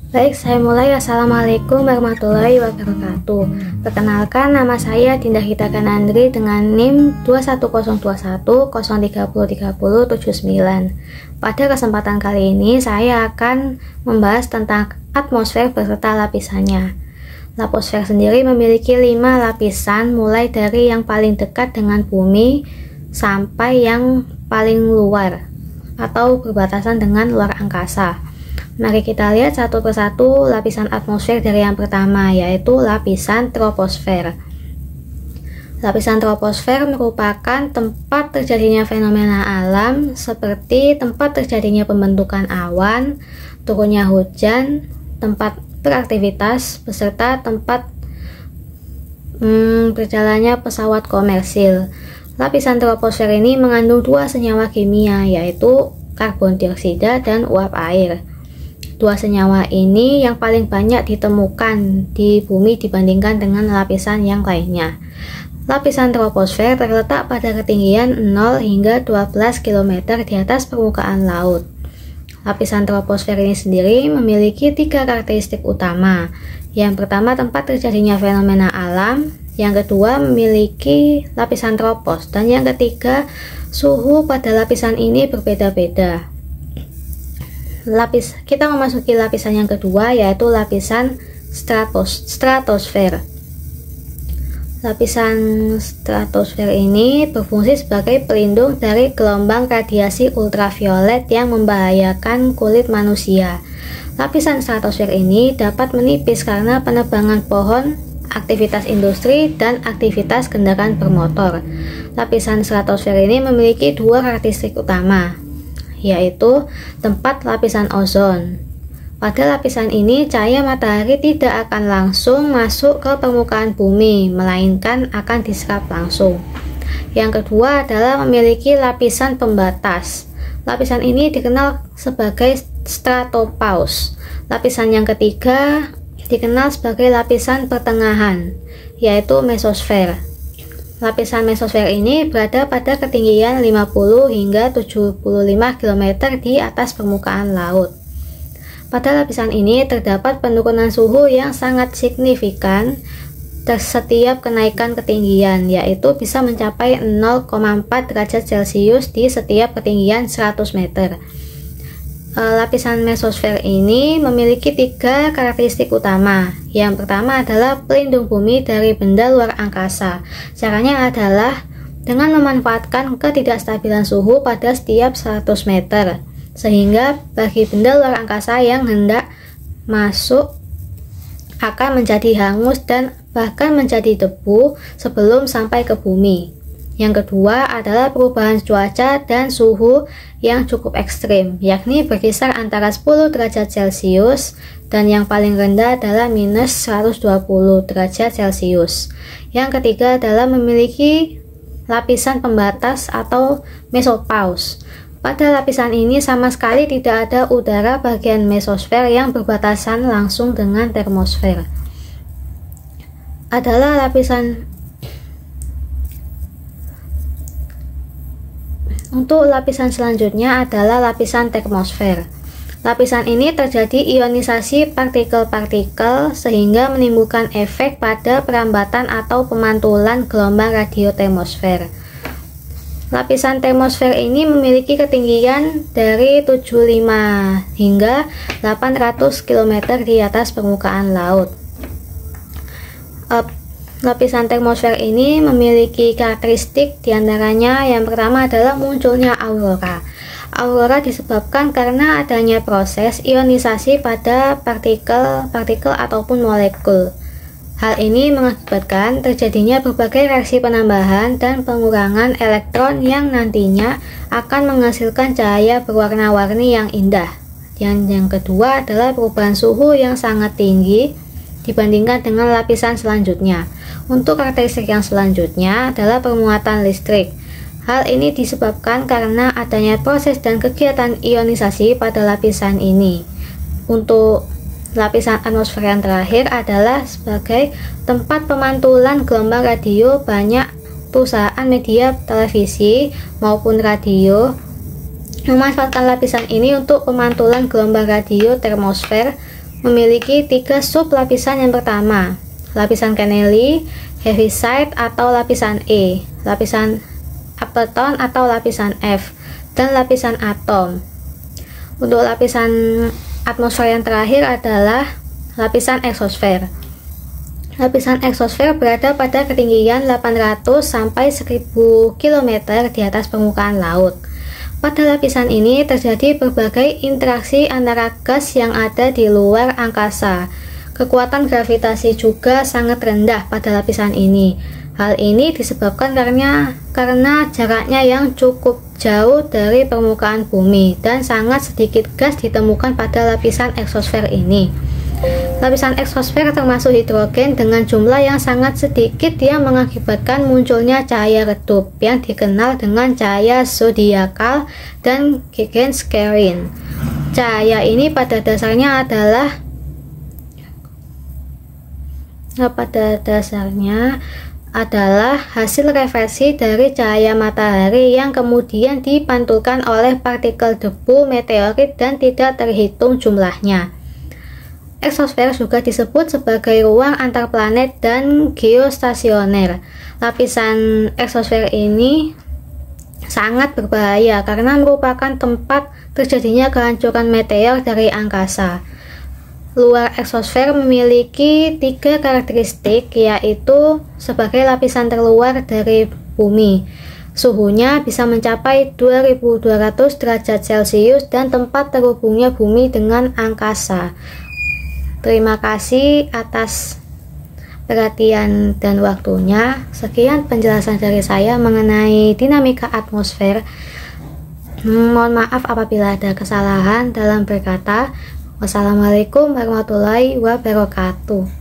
Baik, saya mulai. Assalamualaikum warahmatullahi wabarakatuh. Perkenalkan, nama saya Dinda Hitakan Andri dengan NIM 2102103030079. Pada kesempatan kali ini saya akan membahas tentang atmosfer beserta lapisannya. Atmosfer sendiri memiliki 5 lapisan, mulai dari yang paling dekat dengan bumi sampai yang paling luar atau berbatasan dengan luar angkasa. Mari kita lihat satu persatu lapisan atmosfer dari yang pertama, yaitu lapisan troposfer. Lapisan troposfer merupakan tempat terjadinya fenomena alam seperti tempat terjadinya pembentukan awan, turunnya hujan, tempat beraktivitas, beserta tempat berjalannya pesawat komersil. Lapisan troposfer ini mengandung 2 senyawa kimia, yaitu karbon dioksida dan uap air. 2 senyawa ini yang paling banyak ditemukan di bumi dibandingkan dengan lapisan yang lainnya. Lapisan troposfer terletak pada ketinggian 0 hingga 12 km di atas permukaan laut. Lapisan troposfer ini sendiri memiliki 3 karakteristik utama. Yang pertama, tempat terjadinya fenomena alam. Yang kedua, memiliki lapisan tropos. Dan yang ketiga, suhu pada lapisan ini berbeda-beda. Kita memasuki lapisan yang kedua, yaitu lapisan stratosfer. Lapisan stratosfer ini berfungsi sebagai pelindung dari gelombang radiasi ultraviolet yang membahayakan kulit manusia. Lapisan stratosfer ini dapat menipis karena penebangan pohon, aktivitas industri, dan aktivitas kendaraan bermotor. Lapisan stratosfer ini memiliki 2 karakteristik utama, yaitu tempat lapisan ozon. Pada lapisan ini, cahaya matahari tidak akan langsung masuk ke permukaan bumi, melainkan akan diserap langsung. Yang kedua adalah memiliki lapisan pembatas. Lapisan ini dikenal sebagai stratopause. Lapisan yang ketiga dikenal sebagai lapisan pertengahan, yaitu mesosfer. Lapisan mesosfer ini berada pada ketinggian 50 hingga 75 km di atas permukaan laut. Pada lapisan ini terdapat penurunan suhu yang sangat signifikan setiap kenaikan ketinggian, yaitu bisa mencapai 0,4 derajat Celcius di setiap ketinggian 100 meter. Lapisan mesosfer ini memiliki 3 karakteristik utama. Yang pertama adalah pelindung bumi dari benda luar angkasa. Caranya adalah dengan memanfaatkan ketidakstabilan suhu pada setiap 100 meter, sehingga bagi benda luar angkasa yang hendak masuk akan menjadi hangus dan bahkan menjadi debu sebelum sampai ke bumi. Yang kedua adalah perubahan cuaca dan suhu yang cukup ekstrim, yakni berkisar antara 10 derajat Celcius dan yang paling rendah adalah minus 120 derajat Celcius. Yang ketiga adalah memiliki lapisan pembatas atau mesopause. Pada lapisan ini sama sekali tidak ada udara bagian mesosfer yang berbatasan langsung dengan termosfer. Untuk lapisan selanjutnya adalah lapisan termosfer. Lapisan ini terjadi ionisasi partikel-partikel sehingga menimbulkan efek pada perambatan atau pemantulan gelombang radiotermosfer. Lapisan termosfer ini memiliki ketinggian dari 75 hingga 800 km di atas permukaan laut. Lapisan termosfer ini memiliki karakteristik diantaranya yang pertama adalah munculnya aurora. Aurora disebabkan karena adanya proses ionisasi pada partikel ataupun molekul. Hal ini mengakibatkan terjadinya berbagai reaksi penambahan dan pengurangan elektron yang nantinya akan menghasilkan cahaya berwarna-warni yang indah. Yang kedua adalah perubahan suhu yang sangat tinggi dibandingkan dengan lapisan selanjutnya. Untuk karakteristik yang selanjutnya adalah permuatan listrik. Hal ini disebabkan karena adanya proses dan kegiatan ionisasi pada lapisan ini. Untuk lapisan atmosfer yang terakhir adalah sebagai tempat pemantulan gelombang radio. Banyak perusahaan media televisi maupun radio memanfaatkan lapisan ini untuk pemantulan gelombang radio termosfer memiliki 3 sub lapisan. Yang pertama, lapisan Kennelly, heaviside atau lapisan E, lapisan Appleton atau lapisan F, dan lapisan atom. Untuk lapisan atmosfer yang terakhir adalah lapisan eksosfer. Lapisan eksosfer berada pada ketinggian 800 sampai 1000 km di atas permukaan laut. Pada lapisan ini terjadi berbagai interaksi antara gas yang ada di luar angkasa. Kekuatan gravitasi juga sangat rendah pada lapisan ini. Hal ini disebabkan karena jaraknya yang cukup jauh dari permukaan bumi dan sangat sedikit gas ditemukan pada lapisan eksosfer ini. Lapisan eksosfer termasuk hidrogen dengan jumlah yang sangat sedikit yang mengakibatkan munculnya cahaya redup yang dikenal dengan cahaya zodiakal dan Gaganskerin. Cahaya ini pada dasarnya adalah hasil refleksi dari cahaya matahari yang kemudian dipantulkan oleh partikel debu meteorit dan tidak terhitung jumlahnya. Eksosfer juga disebut sebagai ruang antar planet dan geostasioner. Lapisan eksosfer ini sangat berbahaya karena merupakan tempat terjadinya kehancuran meteor dari angkasa. Luar eksosfer memiliki 3 karakteristik, yaitu sebagai lapisan terluar dari bumi. Suhunya bisa mencapai 2200 derajat Celcius dan tempat terhubungnya bumi dengan angkasa. Terima kasih atas perhatian dan waktunya. Sekian penjelasan dari saya mengenai dinamika atmosfer. Mohon maaf apabila ada kesalahan dalam berkata. Wassalamualaikum warahmatullahi wabarakatuh.